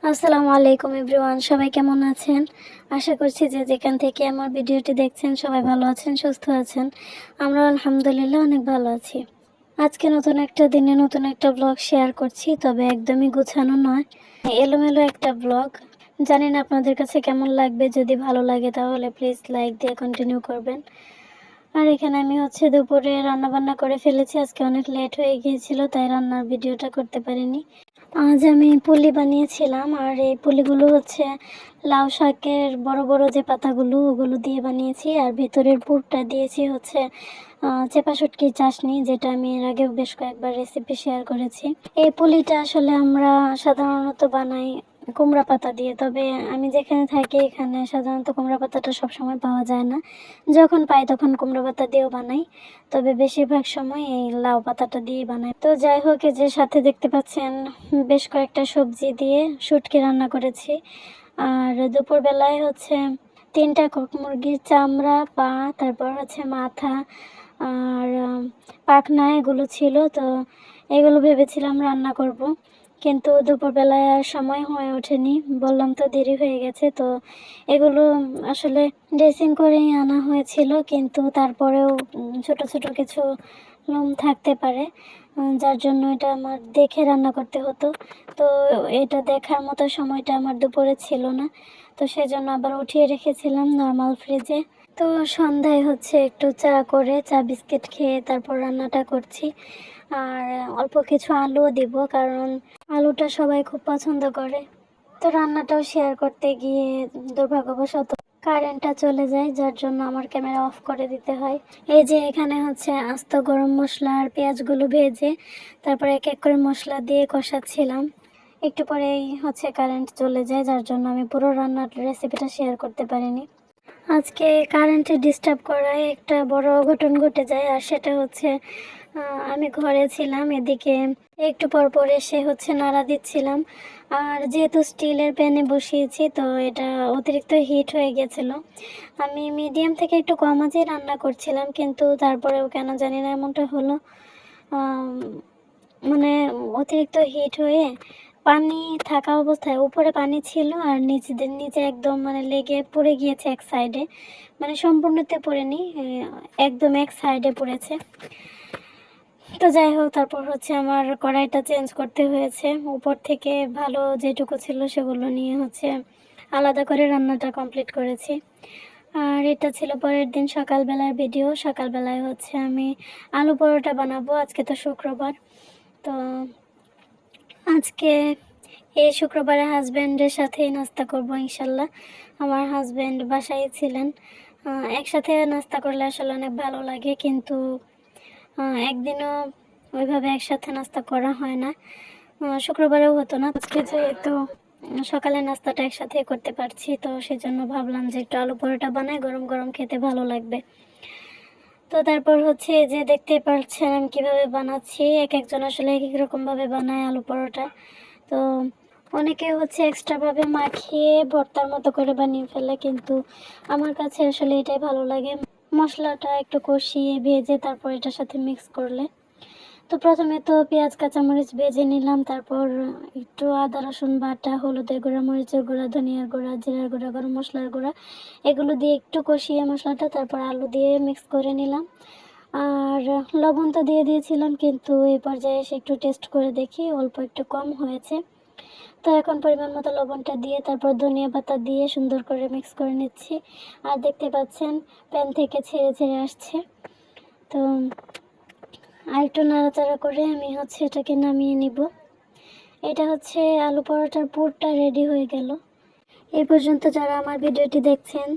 আসসালামু আলাইকুম এভরিওয়ান, সবাই কেমন আছেন? আশা করছি যে যেখান থেকে আমার ভিডিওটি দেখছেন সবাই ভালো আছেন, সুস্থ আছেন। আমরা আলহামদুলিল্লাহ অনেক ভালো আছি। আজকে নতুন একটা দিনে নতুন একটা ব্লগ শেয়ার করছি, তবে একদমই গোছানো নয়, এলোমেলো একটা ব্লগ। জানি না আপনাদের কাছে কেমন লাগবে। যদি ভালো লাগে তাহলে প্লিজ লাইক দিয়ে কন্টিনিউ করবেন। আর এখানে আমি দুপুরে রান্না বান্না করে ফেলেছি। আজকে অনেক লেট হয়ে গিয়েছিল, তাই রান্নার ভিডিওটা করতে পারিনি। আজ আমি পুলি বানিয়েছিলাম, আর এই পুলিগুলো লাউ শাকের বড় বড় যে পাতাগুলো ওগুলো দিয়ে বানিয়েছি। আর ভিতরের পুরটা দিয়েছি চেপা শুটকির চাশনি, যেটা আমি এর আগেও বেশ কয়েকবার রেসিপি শেয়ার করেছি। এই পুলিটা আসলে আমরা সাধারণত বানাই কুমড়া পাতা দিয়ে, তবে আমি যেখানে থাকি এখানে সাধারণত কুমড়া পাতাটা সবসময় পাওয়া যায় না। যখন পাই তখন কুমড়া পাতা দিয়েও বানাই, তবে বেশিরভাগ সময় এই লাউ পাতাটা দিয়ে বানাই। তো যাই হোক, এই যে সাথে দেখতে পাচ্ছেন বেশ কয়েকটা সবজি দিয়ে শুটকি রান্না করেছি। আর দুপুরবেলায় 3টা কক মুরগির চামড়া, পা, তারপর মাথা আর পাখনা এগুলো ছিল। তো এগুলো ভেবেছিলাম রান্না করব, কিন্তু দুপুরবেলায় আর সময় হয়ে ওঠেনি। বললাম তো দেরি হয়ে গেছে। তো এগুলো আসলে ড্রেসিং করেই আনা হয়েছিল, কিন্তু তারপরেও ছোট ছোট কিছু লোম থাকতে পারে, যার জন্য এটা আমার দেখে রান্না করতে হতো। তো এটা দেখার মতো সময়টা আমার দুপুরে ছিল না, তো সেজন্য আবার উঠিয়ে রেখেছিলাম নর্মাল ফ্রিজে। তো সন্ধ্যায় একটু চা করে চা বিস্কিট খেয়ে তারপর রান্নাটা করছি। আর অল্প কিছু আলুও দিব, কারণ আলুটা সবাই খুব পছন্দ করে। তো রান্নাটাও শেয়ার করতে গিয়ে দুর্ভাগ্যবশত কারেন্টটা চলে যায়, যার জন্য আমার ক্যামেরা অফ করে দিতে হয়। এই যে এখানে আস্ত গরম মশলা আর পেঁয়াজগুলো ভেজে তারপরে এক এক করে মশলা দিয়ে কষাচ্ছিলাম। একটু পরেই কারেন্ট চলে যায়, যার জন্য আমি পুরো রান্নার রেসিপিটা শেয়ার করতে পারিনি। আজকে কারেন্টে ডিস্টার্ব করায় একটা বড় অঘটন ঘটে যায়, আর সেটা আমি ঘরে ছিলাম, এদিকে একটু পর পর এসে নাড়া দিচ্ছিলাম। আর যেহেতু স্টিলের প্যানে বসিয়েছি, তো এটা অতিরিক্ত হিট হয়ে গেছিল। আমি মিডিয়াম থেকে একটু কম আঁচে রান্না করছিলাম, কিন্তু তারপরেও কেন জানি না এমনটা হলো। মানে অতিরিক্ত হিট হয়ে পানি থাকা অবস্থায় উপরে পানি ছিল, আর নিচে একদম লেগে পড়ে গিয়েছে এক সাইডে। সম্পূর্ণতে পড়েনি, একদম এক সাইডে পড়েছে। তো যাই হোক, তারপর আমার কড়াইটা চেঞ্জ করতে হয়েছে। উপর থেকে ভালো যেটুকু ছিল সেগুলো নিয়ে আলাদা করে রান্নাটা কমপ্লিট করেছি। আর এটা ছিল পরের দিন সকালবেলার ভিডিও। সকালবেলায় আমি আলু পরোটা বানাবো। আজকে তো শুক্রবার, তো আজকে এই শুক্রবারে হাজব্যান্ডের সাথেই নাস্তা করব ইনশাল্লাহ। আমার হাজব্যান্ড বাসায় ছিলেন। একসাথে নাস্তা করলে আসলে অনেক ভালো লাগে, কিন্তু একদিনও ওইভাবে একসাথে নাস্তা করা হয় না। শুক্রবারেও হতো না। আজকে যেহেতু সকালে নাস্তাটা একসাথে করতে পারছি, তো সেজন্য ভাবলাম যে একটু আলু পরোটা বানাই, গরম গরম খেতে ভালো লাগবে। তো তারপর যে দেখতে পাচ্ছেন আমি কীভাবে বানাচ্ছি। এক একজন আসলে এক এক রকমভাবে বানায় আলু পরোটা। তো অনেকে এক্সট্রাভাবে মাখিয়ে ভর্তার মতো করে বানিয়ে ফেলে, কিন্তু আমার কাছে আসলে এটাই ভালো লাগে, মশলাটা একটু কষিয়ে ভেজে তারপর এটার সাথে মিক্স করলে। তো প্রথমে তো পেঁয়াজ কাঁচামরিচ ভেজে নিলাম, তারপর একটু আদা রসুন বাটা, হলুদের গুঁড়া, মরিচের গুঁড়া, ধনিয়ার গুঁড়া, জিরার গুঁড়া, গরম মশলার গুঁড়া এগুলো দিয়ে একটু কষিয়ে মশলাটা তারপর আলু দিয়ে মিক্স করে নিলাম। আর লবণ তো দিয়ে দিয়েছিলাম, কিন্তু এই পর্যায়ে এসে একটু টেস্ট করে দেখি অল্প একটু কম হয়েছে। তো এখন পরিমাণ মতো লবণটা দিয়ে তারপর ধনিয়া পাতা দিয়ে সুন্দর করে মিক্স করে নিচ্ছি। আর দেখতে পাচ্ছেন প্যান থেকে ছেড়ে ছেড়ে আসছে। তো আর একটু নাড়াচাড়া করে আমি এটাকে নামিয়ে নিব। এটা আলু পরোটার পুরটা রেডি হয়ে গেল। এই পর্যন্ত যারা আমার ভিডিওটি দেখছেন,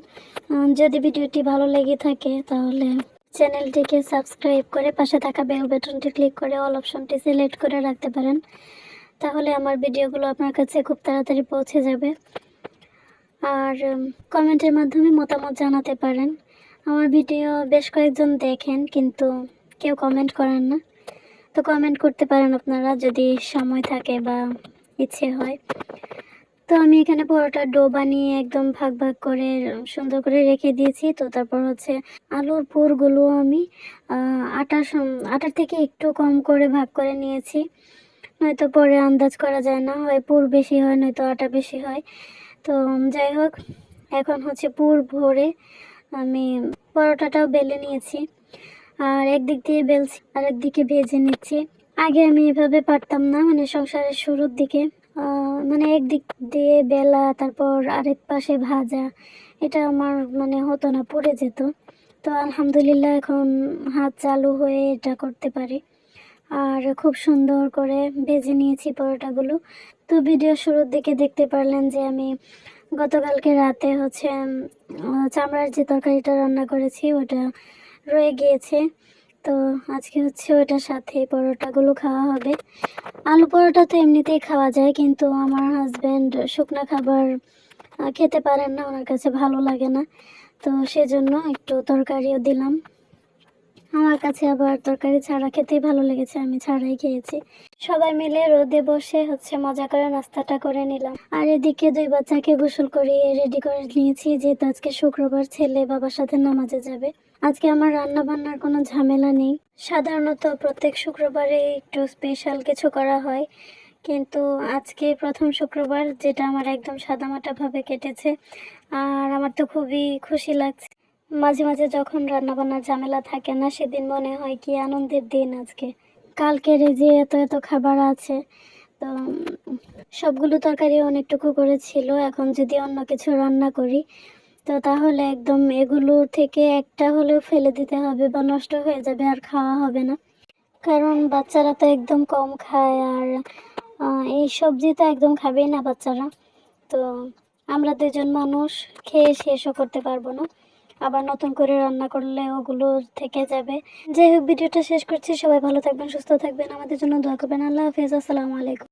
যদি ভিডিওটি ভালো লেগে থাকে তাহলে চ্যানেলটিকে সাবস্ক্রাইব করে পাশে থাকা বেল বাটনটি ক্লিক করে অল অপশনটি সিলেক্ট করে রাখতে পারেন। তাহলে আমার ভিডিওগুলো আপনার কাছে খুব তাড়াতাড়ি পৌঁছে যাবে। আর কমেন্টের মাধ্যমে মতামত জানাতে পারেন। আমার ভিডিও বেশ কয়েকজন দেখেন, কিন্তু কেউ কমেন্ট করেন না। তো কমেন্ট করতে পারেন আপনারা যদি সময় থাকে বা ইচ্ছে হয়। তো আমি এখানে পরোটার ডো বানিয়ে একদম ভাগ ভাগ করে সুন্দর করে রেখে দিয়েছি। তো তারপর আলুর পুরগুলো আমি আটার থেকে একটু কম করে ভাগ করে নিয়েছি। নয়তো পরে আন্দাজ করা যায় না, হয় পুর বেশি হয় নয়তো আটা বেশি হয়। তো যাই হোক, এখন হচ্ছে পুর ভরে আমি পরোটাটাও বেলে নিয়েছি, আর একদিক দিয়ে বেলছি আর একদিকে ভেজে নিচ্ছি। আগে আমি এভাবে পারতাম না, মানে সংসারের শুরুর দিকে মানে একদিক দিয়ে বেলা তারপর আরেক পাশে ভাজা, এটা আমার মানে হতো না, পড়ে যেত। তো আলহামদুলিল্লাহ এখন হাত চালু হয়ে এটা করতে পারি, আর খুব সুন্দর করে ভেজে নিয়েছি পরোটাগুলো। তো ভিডিও শুরুর দিকে দেখতে পারলেন যে আমি গতকালকে রাতে হচ্ছে চামড়ার যে তরকারিটা রান্না করেছি ওটা রয়ে গিয়েছে। তো আজকে হচ্ছে ওটার সাথে পরোটাগুলো খাওয়া হবে। আলু পরোটা তো এমনিতেই খাওয়া যায়, কিন্তু আমার হাজব্যান্ড শুকনো খাবার খেতে পারেন না, ওনার কাছে ভালো লাগে না। তো সেজন্য একটু তরকারিও দিলাম। আমার কাছে আবার তরকারি ছাড়া খেতেই ভালো লেগেছে, আমি ছাড়াই খেয়েছি। সবাই মিলে রোদে বসে হচ্ছে মজা করে নাস্তাটা করে নিলাম। আর এদিকে 2 বাচ্চাকে গোসল করিয়ে রেডি করে নিয়েছি, যেহেতু আজকে শুক্রবার, ছেলে বাবার সাথে নামাজে যাবে। আজকে আমার রান্না বান্নার কোনো ঝামেলা নেই। সাধারণত প্রত্যেক শুক্রবারে একটু স্পেশাল কিছু করা হয়, কিন্তু আজকে প্রথম শুক্রবার, যেটা আমার একদম সাদামাটাভাবে কেটেছে। আর আমার তো খুবই খুশি লাগছে। মাঝে মাঝে যখন রান্নাবান্নার ঝামেলা থাকে না, সেদিন মনে হয় কি আনন্দের দিন আজকে। কালকের এই যে এত এত খাবার আছে, তো সবগুলো তরকারি অনেকটুকু করে ছিল। এখন যদি অন্য কিছু রান্না করি, তো তাহলে একদম এগুলো থেকে একটা হলেও ফেলে দিতে হবে বা নষ্ট হয়ে যাবে, আর খাওয়া হবে না। কারণ বাচ্চারা তো একদম কম খায়, আর এই সবজি তো একদম খাবেই না বাচ্চারা। তো আমরা 2জন মানুষ খেয়ে শেষও করতে পারবো না, আবার নতুন করে রান্না করলে ওগুলো থেকে যাবে। যাই হোক, ভিডিওটা শেষ করছি। সবাই ভালো থাকবেন, সুস্থ থাকবেন, আমাদের জন্য দোয়া করবেন। আল্লাহ হাফেজ, আসসালামু আলাইকুম।